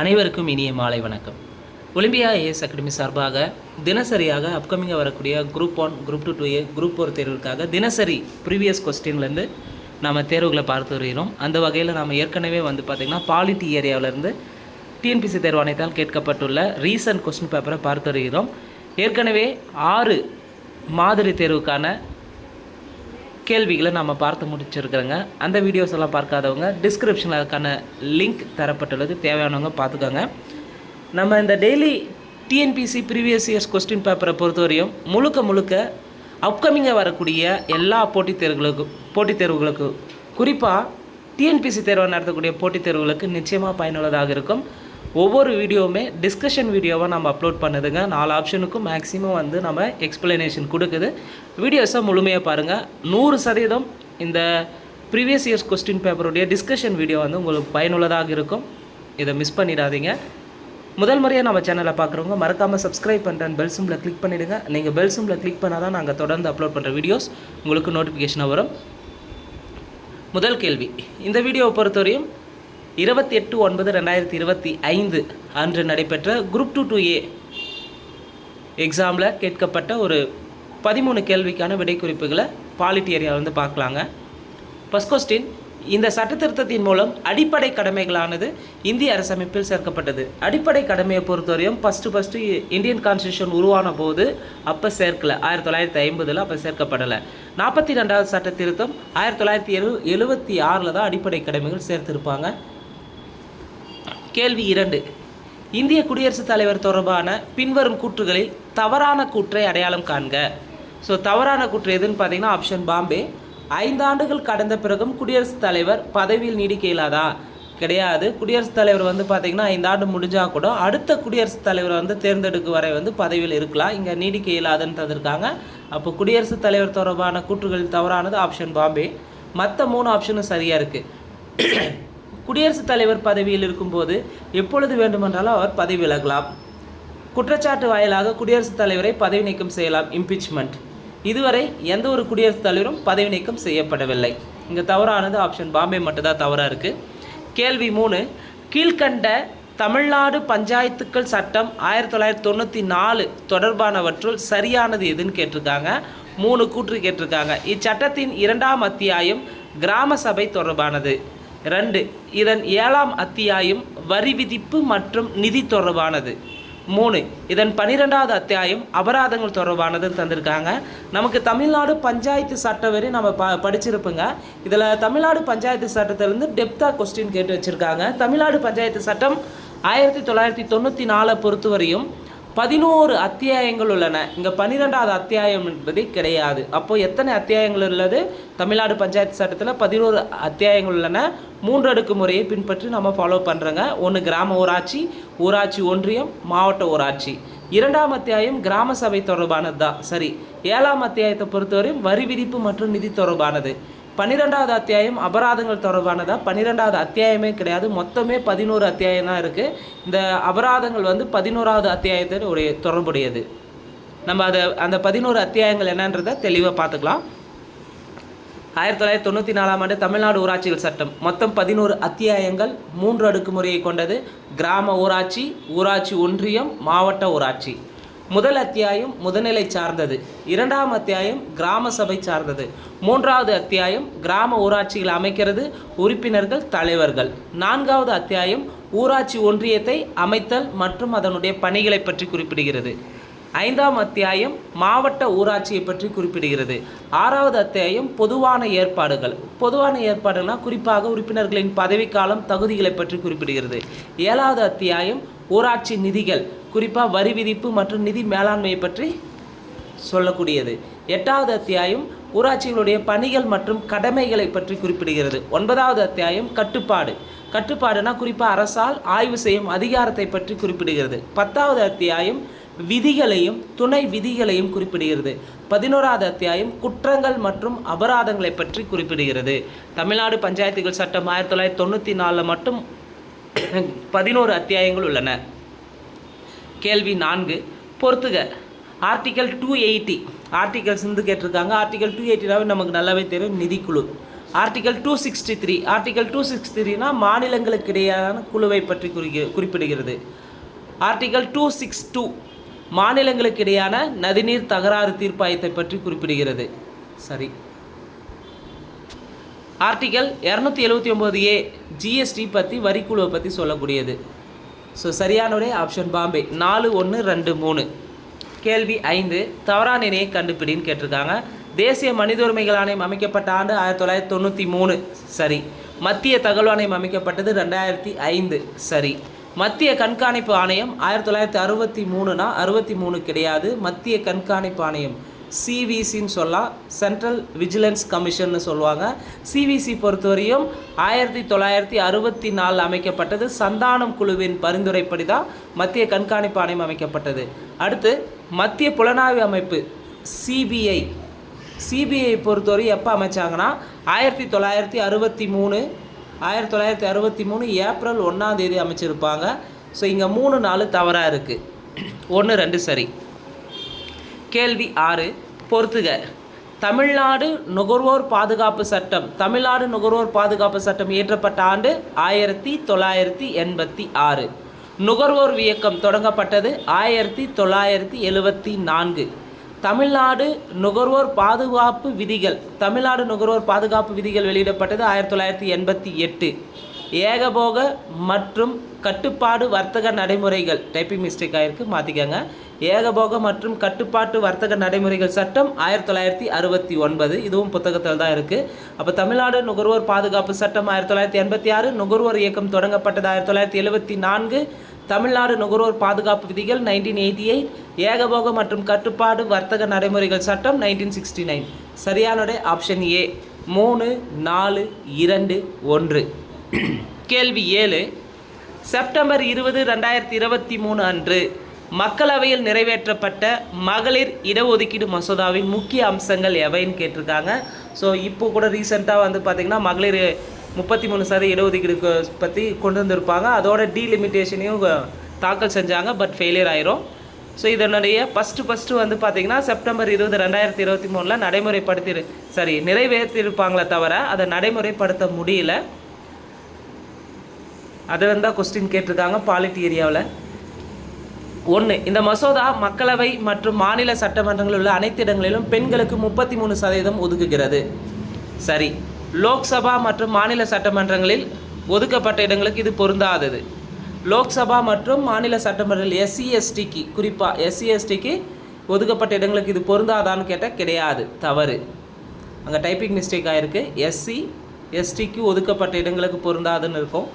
அனைவருக்கும் இனிய மாலை வணக்கம். ஒலிம்பியா ஐஏஎஸ் அகாடமி சார்பாக தினசரியாக அப்கமிங்காக வரக்கூடிய குரூப் 1, குரூப் 2, 2A, குரூப் 4 தேர்வுக்காக தினசரி ப்ரீவியஸ் கொஸ்டின்லேருந்து நம்ம தேர்வுகளை பார்த்து வருகிறோம். அந்த வகையில் நாம் ஏற்கனவே பார்த்திங்கன்னா பாலிட்டி ஏரியாவிலேருந்து டிஎன்பிசி தேர்வாணையத்தால் கேட்கப்பட்டுள்ள ரீசன்ட் கொஸ்டின் பேப்பரை பார்த்து வருகிறோம். ஏற்கனவே 6 மாதிரி தேர்வுக்கான கேள்விகளை நம்ம பார்த்து முடிச்சிருக்கிறோங்க. அந்த வீடியோஸ் எல்லாம் பார்க்காதவங்க டிஸ்கிரிப்ஷனில் அதுக்கான லிங்க் தரப்பட்டுள்ளது, தேவையானவங்க பார்த்துக்கோங்க. நம்ம இந்த daily TNPSC previous years question பேப்பரை பொறுத்தவரையும் முழுக்க அப்கமிங்காக வரக்கூடிய எல்லா போட்டித் தேர்வுகளுக்கும் குறிப்பாக டிஎன்பிசி தேர்வை நடத்தக்கூடிய போட்டித் தேர்வுகளுக்கு நிச்சயமாக பயனுள்ளதாக இருக்கும். ஒவ்வொரு வீடியோவுமே டிஸ்கஷன் வீடியோவாக நம்ம அப்லோட் பண்ணுதுங்க. 4 ஆப்ஷனுக்கும் மேக்ஸிமம் நம்ம எக்ஸ்ப்ளனேஷன் கொடுக்குது. வீடியோஸை முழுமையாக பாருங்கள். 100% இந்த ப்ரீவியஸ் இயர்ஸ் கொஸ்டின் பேப்பருடைய டிஸ்கஷன் வீடியோ உங்களுக்கு பயனுள்ளதாக இருக்கும். இதை மிஸ் பண்ணிடாதீங்க. முதல் முறையாக நம்ம சேனலை பார்க்குறவங்க மறக்காமல் சப்ஸ்கிரைப் பண்ணுறேன், பெல் சிம்பில் கிளிக் பண்ணிவிடுங்க. நீங்கள் பெல் சிம்பில் கிளிக் பண்ணால் தான் நாங்கள் தொடர்ந்து அப்லோட் பண்ணுற வீடியோஸ் உங்களுக்கு நோட்டிஃபிகேஷனாக வரும். முதல் கேள்வி, இந்த வீடியோவை பொறுத்தவரையும் 28/9/2025 அன்று நடைபெற்ற குரூப் 2 2A எக்ஸாமில் கேட்கப்பட்ட ஒரு 13 கேள்விக்கான விடை குறிப்புகளை பாலிட்டி ஏரியாவிலிருந்து பார்க்கலாங்க. ஃபர்ஸ்ட் கொஸ்டின், இந்த சட்டத்திருத்தத்தின் மூலம் அடிப்படை கடமைகளானது இந்திய அரசமைப்பில் சேர்க்கப்பட்டது. அடிப்படை கடமையை பொறுத்தவரையும் ஃபஸ்ட்டு இந்தியன் கான்ஸ்டியூஷன் உருவான போது அப்போ சேர்க்கலை, 1950 அப்போ சேர்க்கப்படலை. 42வது சட்ட திருத்தம் 1976 தான் அடிப்படை கடமைகள் சேர்த்திருப்பாங்க. கேள்வி 2, இந்திய குடியரசுத் தலைவர் தொடர்பான பின்வரும் கூற்றுகளில் தவறான கூற்றை அடையாளம் காண்க. ஸோ தவறான கூற்று எதுன்னு பார்த்தீங்கன்னா ஆப்ஷன் பாம்பே. 5 ஆண்டுகள் கடந்த பிறகும் குடியரசுத் தலைவர் பதவியில் நீடிக்க இயலாதா? கிடையாது. குடியரசுத் தலைவர் பார்த்திங்கன்னா 5 ஆண்டு முடிஞ்சால் கூட அடுத்த குடியரசுத் தலைவர் தேர்ந்தெடுக்கும் வரை பதவியில் இருக்கலாம். இங்கே நீடிக்க இயலாதுன்னு தந்திருக்காங்க. அப்போ குடியரசுத் தலைவர் தொடர்பான கூற்றுகளில் தவறானது ஆப்ஷன் பாம்பே. மற்ற 3 ஆப்ஷனும் சரியாக இருக்குது. குடியரசுத் தலைவர் பதவியில் இருக்கும்போது எப்பொழுது வேண்டுமென்றாலும் அவர் பதவி விலகலாம். குற்றச்சாட்டு வாயிலாக குடியரசுத் தலைவரை பதவி நீக்கம் செய்யலாம், இம்பீச்மெண்ட். இதுவரை எந்த ஒரு குடியரசுத் தலைவரும் பதவி நீக்கம் செய்யப்படவில்லை. இங்கே தவறானது ஆப்ஷன் பாம்பே மட்டும்தான் தவறாக இருக்குது. கேள்வி 3, கீழ்கண்ட தமிழ்நாடு பஞ்சாயத்துக்கள் சட்டம் 1994 தொடர்பானவற்றுள் சரியானது எதுன்னு கேட்டிருக்காங்க. 3 கூற்று கேட்டிருக்காங்க. இச்சட்டத்தின் 2ஆம் அத்தியாயம் கிராம சபை தொடர்பானது. 2, இதன் 7ஆம் அத்தியாயம் வரி விதிப்பு மற்றும் நிதி தொடர்பானது. 3, இதன் 12வது அத்தியாயம் அபராதங்கள் தொடர்பானதுன்னு தந்திருக்காங்க. நமக்கு தமிழ்நாடு பஞ்சாயத்து சட்டம் வரை நம்ம படிச்சிருப்போங்க. இதில் தமிழ்நாடு பஞ்சாயத்து சட்டத்திலேருந்து டெப்த்தாக கொஸ்டின் கேட்டு வச்சுருக்காங்க. தமிழ்நாடு பஞ்சாயத்து சட்டம் 1994 பொறுத்தவரையும் 11 அத்தியாயங்கள் உள்ளன. இங்கே 12வது அத்தியாயம் என்பதே கிடையாது. அப்போது எத்தனை அத்தியாயங்கள் உள்ளது? தமிழ்நாடு பஞ்சாயத்து சட்டத்தில் 11 அத்தியாயங்கள் உள்ளன. 3 அடுக்கு முறையை பின்பற்றி நம்ம ஃபாலோ பண்ணுறோங்க. 1 கிராம ஊராட்சி, ஊராட்சி ஒன்றியம், மாவட்ட ஊராட்சி. 2ஆம் அத்தியாயம் கிராம சபை தொடர்பானது தான் சரி. 7ஆம் அத்தியாயத்தை பொறுத்தவரையும் வரி விதிப்பு மற்றும் நிதி தொடர்பானது. 12வது அத்தியாயம் அபராதங்கள் தொடர்பானதா? 12வது அத்தியாயமே கிடையாது, மொத்தமே 11 அத்தியாயம் தான் இருக்குது. இந்த அபராதங்கள் 11வது அத்தியாயத்தோடைய தொடர்புடையது. நம்ம அந்த 11 அத்தியாயங்கள் என்னன்றதை தெளிவாக பார்த்துக்கலாம். 1994ஆம் ஆண்டு தமிழ்நாடு ஊராட்சிகள் சட்டம் மொத்தம் 11 அத்தியாயங்கள், 3 அடுக்கு முறையை கொண்டது. கிராம ஊராட்சி, ஊராட்சி ஒன்றியம், மாவட்ட ஊராட்சி. முதல் அத்தியாயம் முதுநிலை சார்ந்தது. 2ஆம் அத்தியாயம் கிராம சபை சார்ந்தது. 3வது அத்தியாயம் கிராம ஊராட்சிகள் அமைக்கிறது, உறுப்பினர்கள், தலைவர்கள். 4வது அத்தியாயம் ஊராட்சி ஒன்றியத்தை அமைத்தல் மற்றும் அதனுடைய பணிகளை பற்றி குறிப்பிடுகிறது. 5ஆம் அத்தியாயம் மாவட்ட ஊராட்சியை பற்றி குறிப்பிடுகிறது. 6வது அத்தியாயம் பொதுவான ஏற்பாடுகள். பொதுவான ஏற்பாடுனா குறிப்பாக உறுப்பினர்களின் பதவிக்காலம், தகுதிகளை பற்றி குறிப்பிடுகிறது. 7வது அத்தியாயம் ஊராட்சி நிதிகள், குறிப்பாக வரி விதிப்பு மற்றும் நிதி மேலாண்மையை பற்றி சொல்லக்கூடியது. 8வது அத்தியாயம் ஊராட்சிகளுடைய பணிகள் மற்றும் கடமைகளை பற்றி குறிப்பிடுகிறது. 9வது அத்தியாயம் கட்டுப்பாடுனா குறிப்பாக அரசால் ஆய்வு செய்யும் அதிகாரத்தை பற்றி குறிப்பிடுகிறது. 10வது அத்தியாயம் விதிகளையும் துணை விதிகளையும் குறிப்பிடுகிறது. 11வது அத்தியாயம் குற்றங்கள் மற்றும் அபராதங்களை பற்றி குறிப்பிடுகிறது. தமிழ்நாடு பஞ்சாயத்துகள் சட்டம் 1994 மட்டும் 11 அத்தியாயங்கள் உள்ளன. கேள்வி 4, பொறுத்துக. ஆர்டிகல் 280 ஆர்டிகல்ஸ் கேட்டிருக்காங்க. ஆர்டிகல் 280 நமக்கு நல்லாவே தெரியும், நிதிக்குழு. ஆர்டிகல் 263 ஆர்டிகல் 263னா மாநிலங்களுக்கு இடையேயான குழுவை பற்றி குறிப்பிடுகிறது. ஆர்டிகல் 262 மாநிலங்களுக்கு இடையான நதிநீர் தகராறு தீர்ப்பாயத்தை பற்றி குறிப்பிடுகிறது. சரி. ஆர்டிகல் 279A ஜிஎஸ்டி பற்றி வரிக்குழுவை பற்றி சொல்லக்கூடியது. ஸோ சரியான விடை ஆப்ஷன் பாம்பே. 4 1 2 3. கேள்வி 5 தவறான இணையை கண்டுபிடின்னு கேட்டிருக்காங்க. தேசிய மனித உரிமைகள் ஆணையம் அமைக்கப்பட்ட ஆண்டு 1993. சரி. மத்திய தகவல் ஆணையம் அமைக்கப்பட்டது 2005. சரி. மத்திய கண்காணிப்பு ஆணையம் 1963னா 63 கிடையாது. மத்திய கண்காணிப்பு ஆணையம் சிவிசின்னு சொல்லலாம், சென்ட்ரல் விஜிலன்ஸ் கமிஷன்னு சொல்லுவாங்க. சிவிசி பொறுத்தவரையும் 1964 அமைக்கப்பட்டது. சந்தானம் குழுவின் பரிந்துரைப்படி தான் மத்திய கண்காணிப்பு ஆணையம் அமைக்கப்பட்டது. அடுத்து மத்திய புலனாய்வு அமைப்பு சிபிஐ பொறுத்தவரை எப்போ அமைச்சாங்கன்னா 1963 ஏப்ரல் 1ஆம் தேதி அமைச்சிருப்பாங்க. ஸோ இங்கே 3 4 தவறாக இருக்குது. 1 2 சரி. கேள்வி 6 பொறுத்துக. தமிழ்நாடு நுகர்வோர் பாதுகாப்பு சட்டம் இயற்றப்பட்ட ஆண்டு 1986. நுகர்வோர் இயக்கம் தொடங்கப்பட்டது 1974. தமிழ்நாடு நுகர்வோர் பாதுகாப்பு விதிகள் வெளியிடப்பட்டது 1988. ஏகபோக மற்றும் கட்டுப்பாடு வர்த்தக நடைமுறைகள் டைப்பிங் மிஸ்டேக் ஆகிருக்கு, மாற்றிக்கங்க. ஏகபோக மற்றும் கட்டுப்பாட்டு வர்த்தக நடைமுறைகள் சட்டம் 1969. இதுவும் புத்தகத்தில் தான் இருக்குது. அப்போ தமிழ்நாடு நுகர்வோர் பாதுகாப்பு சட்டம் 1986. நுகர்வோர் இயக்கம் தொடங்கப்பட்டது 1974. தமிழ்நாடு நுகர்வோர் பாதுகாப்பு விதிகள் 1988. ஏகபோக மற்றும் கட்டுப்பாடு வர்த்தக நடைமுறைகள் சட்டம் 1969. சரியான ஆப்ஷன் ஏ 3 4 2 1. கேள்வி 7 செப்டம்பர் 20 2023 அன்று மக்களவையில் நிறைவேற்றப்பட்ட மகளிர் இடஒதுக்கீடு மசோதாவின் முக்கிய அம்சங்கள் எவைன்னு கேட்டிருக்காங்க. ஸோ இப்போ கூட ரீசெண்டாக வந்து பார்த்திங்கன்னா மகளிர் 33% இடஒதுக்கீடு பற்றி கொண்டு வந்திருப்பாங்க. அதோட டீலிமிட்டேஷனையும் தாக்கல் செஞ்சாங்க, பட் ஃபெயிலியர் ஆயிரும். ஸோ இதனுடைய ஃபஸ்ட்டு வந்து பார்த்திங்கன்னா செப்டம்பர் 20 2023 நிறைவேற்றியிருப்பாங்களே தவிர அதை நடைமுறைப்படுத்த முடியல. அதை வந்து கொஸ்டின் கேட்டிருக்காங்க பாலிட்டி ஏரியாவில். 1 இந்த மசோதா மக்களவை மற்றும் மாநில சட்டமன்றங்களில் உள்ள அனைத்து இடங்களிலும் பெண்களுக்கு 33% ஒதுக்குகிறது. சரி. லோக்சபா மற்றும் மாநில சட்டமன்றங்களில் ஒதுக்கப்பட்ட இடங்களுக்கு இது பொருந்தாதது. லோக்சபா மற்றும் மாநில சட்டமன்றங்கள் எஸ்சி எஸ்டிக்கு ஒதுக்கப்பட்ட இடங்களுக்கு இது பொருந்தாதான்னு கேட்டால் கிடையாது, தவறு. அங்கே டைப்பிங் மிஸ்டேக் ஆகிருக்கு. எஸ்சி எஸ்டிக்கு ஒதுக்கப்பட்ட இடங்களுக்கு பொருந்தாதுன்னு இருக்கும்.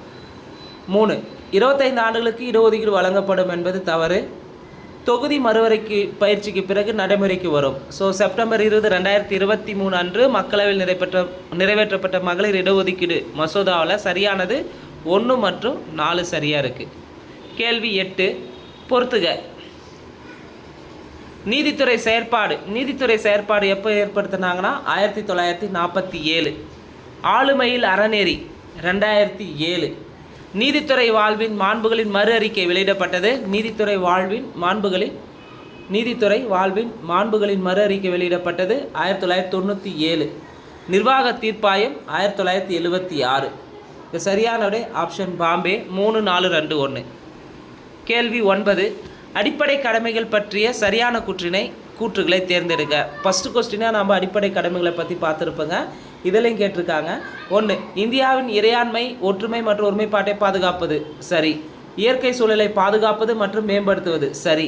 3 25 ஆண்டுகளுக்கு இடஒதுக்கீடு வழங்கப்படும் என்பது தவறு. தொகுதி மறுவரைக்கு பயிற்சிக்கு பிறகு நடைமுறைக்கு வரும். ஸோ செப்டம்பர் 20 2023 அன்று மக்களவையில் நிறைவேற்றப்பட்ட மகளிர் இடஒதுக்கீடு மசோதாவில் சரியானது 1 மற்றும் 4 சரியாக இருக்குது. கேள்வி 8 பொறுத்துக. நீதித்துறை செயற்பாடு எப்போ ஏற்படுத்தினாங்கன்னா 1947. ஆளுமையில் அறநெறி 2007. நீதித்துறை வாழ்வின் மாண்புகளின் மறு அறிக்கை வெளியிடப்பட்டது. நீதித்துறை வாழ்வின் மறு அறிக்கை வெளியிடப்பட்டது 1997. நிர்வாக தீர்ப்பாயம் 1976. இது சரியான விடை ஆப்ஷன் பாம்பே 3 4 2 1. கேள்வி 9 அடிப்படை கடமைகள் பற்றிய சரியான கூற்றுகளை தேர்ந்தெடுக்க. ஃபஸ்ட்டு கொஸ்டினாக நம்ம அடிப்படை கடமைகளை பற்றி பார்த்துருப்போங்க. இதிலையும் கேட்டிருக்காங்க. 1 இந்தியாவின் இறையாண்மை ஒற்றுமை மற்றும் ஒருமைப்பாட்டை பாதுகாப்பது. சரி. இயற்கை சூழலை பாதுகாப்பது மற்றும் மேம்படுத்துவது. சரி.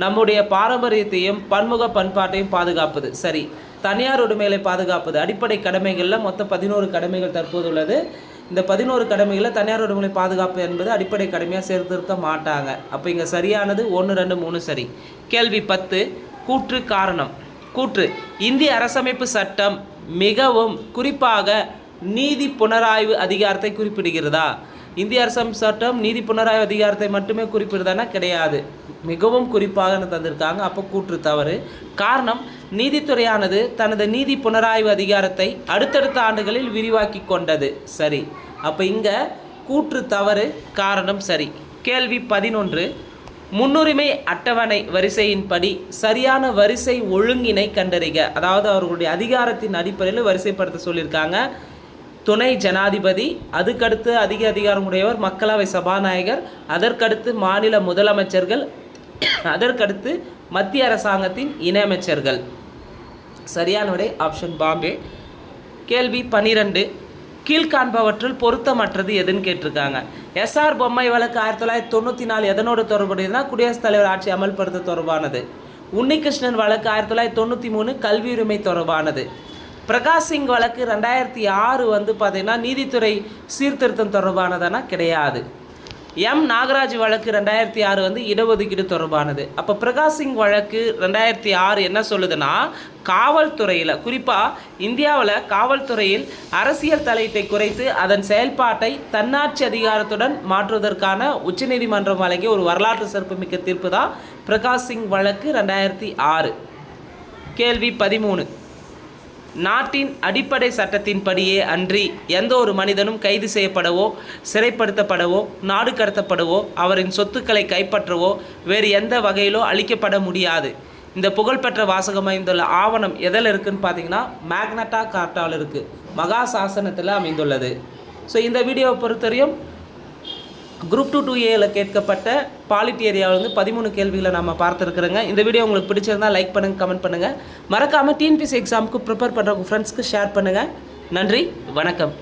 நம்முடைய பாரம்பரியத்தையும் பன்முக பண்பாட்டையும் பாதுகாப்பது. சரி. தனியார் உடைமைகளை பாதுகாப்பது. அடிப்படை கடமைகளில் மொத்தம் 11 கடமைகள் தற்போது உள்ளது. இந்த 11 கடமைகளில் தனியார் உடைமைகளை பாதுகாப்பு என்பது அடிப்படை கடமையாக சேர்த்திருக்க மாட்டாங்க. அப்போ இங்கே சரியானது 1 2 3 சரி. கேள்வி 10 கூற்று காரணம். இந்திய அரசமைப்பு சட்டம் மிகவும் குறிப்பாக நீதி புனராய்வு அதிகாரத்தை குறிப்பிடுகிறதா? இந்திய அரசமைப்பு சட்டம் நீதி புனராய்வு அதிகாரத்தை மட்டுமே குறிப்பிடுதானா? கிடையாது, மிகவும் குறிப்பாக தந்திருக்காங்க. அப்போ கூற்று தவறு. காரணம் நீதித்துறையானது தனது நீதி புனராய்வு அதிகாரத்தை அடுத்தடுத்த ஆண்டுகளில் விரிவாக்கி கொண்டது. சரி. அப்போ இங்கே கூற்று தவறு, காரணம் சரி. கேள்வி 11 முன்னுரிமை அட்டவணை வரிசையின்படி சரியான வரிசை ஒழுங்கினை கண்டறிக. அதாவது அவர்களுடைய அதிகாரத்தின் அடிப்படையில் வரிசைப்படுத்த சொல்லியிருக்காங்க. துணை ஜனாதிபதி, அதுக்கடுத்து அதிக அதிகாரமுடையவர் மக்களவை சபாநாயகர், அதற்கடுத்து மாநில முதலமைச்சர்கள், அதற்கடுத்து மத்திய அரசாங்கத்தின் இணையமைச்சர்கள். சரியான விடை ஆப்ஷன் பாம்பே. கேள்வி 12. கீழ்காண்பவற்றுள் பொருத்தமற்றது எதுன்னு கேட்டிருக்காங்க. எஸ்ஆர் பொம்மை வழக்கு 1994 எதனோடு தொடர்புடையதுன்னா குடியரசுத் தலைவர் ஆட்சி அமல்படுத்த தொடர்பானது. உன்னிகிருஷ்ணன் வழக்கு 1993 கல்வி உரிமை தொடர்பானது. பிரகாஷ் சிங் வழக்கு 2006 பார்த்தீங்கன்னா நீதித்துறை சீர்திருத்தம் தொடர்பானதானா கிடையாது. எம் நாகராஜ் வழக்கு 2006 இடஒதுக்கீடு தொடர்பானது. அப்போ பிரகாஷ் சிங் வழக்கு 2006 என்ன சொல்லுதுன்னா காவல்துறையில், குறிப்பாக இந்தியாவில் காவல்துறையில் அரசியல் தலையீட்டை குறைத்து அதன் செயல்பாட்டை தன்னாட்சி அதிகாரத்துடன் மாற்றுவதற்கான உச்சநீதிமன்றம் வழங்கிய ஒரு வரலாற்று சிறப்புமிக்க தீர்ப்பு தான் பிரகாஷ் சிங் வழக்கு 2006. கேள்வி 13. நாட்டின் அடிப்படை சட்டத்தின்படியே அன்றி எந்த ஒரு மனிதனும் கைது செய்யப்படவோ, சிறைப்படுத்தப்படவோ, நாடு கடத்தப்படவோ, அவரின் சொத்துக்களை கைப்பற்றவோ, வேறு எந்த வகையிலோ அளிக்கப்பட முடியாது. இந்த புகழ்பெற்ற வாசகம் அமைந்துள்ள ஆவணம் எதில் இருக்குதுன்னு பார்த்தீங்கன்னா மேக்னட்டா கார்ட்டாவில் இருக்குது, மகா சாசனத்தில் அமைந்துள்ளது. ஸோ இந்த வீடியோவை பொறுத்தவரையும் குரூப் 2 2Aல கேட்கப்பட்ட பாலிட்டி ஏரியாவில் 13 கேள்விகளை நம்ம பார்த்துருக்குறோங்க. இந்த வீடியோ உங்களுக்கு பிடிச்சிருந்தால் லைக் பண்ணுங்கள், கமெண்ட் பண்ணுங்கள். மறக்காமல் டிஎன்பிஎஸ்சி எக்ஸாமுக்கு ப்ரிப்பேர் பண்ணுற உங்கள் ஃப்ரெண்ட்ஸ்க்கு ஷேர் பண்ணுங்கள். நன்றி, வணக்கம்.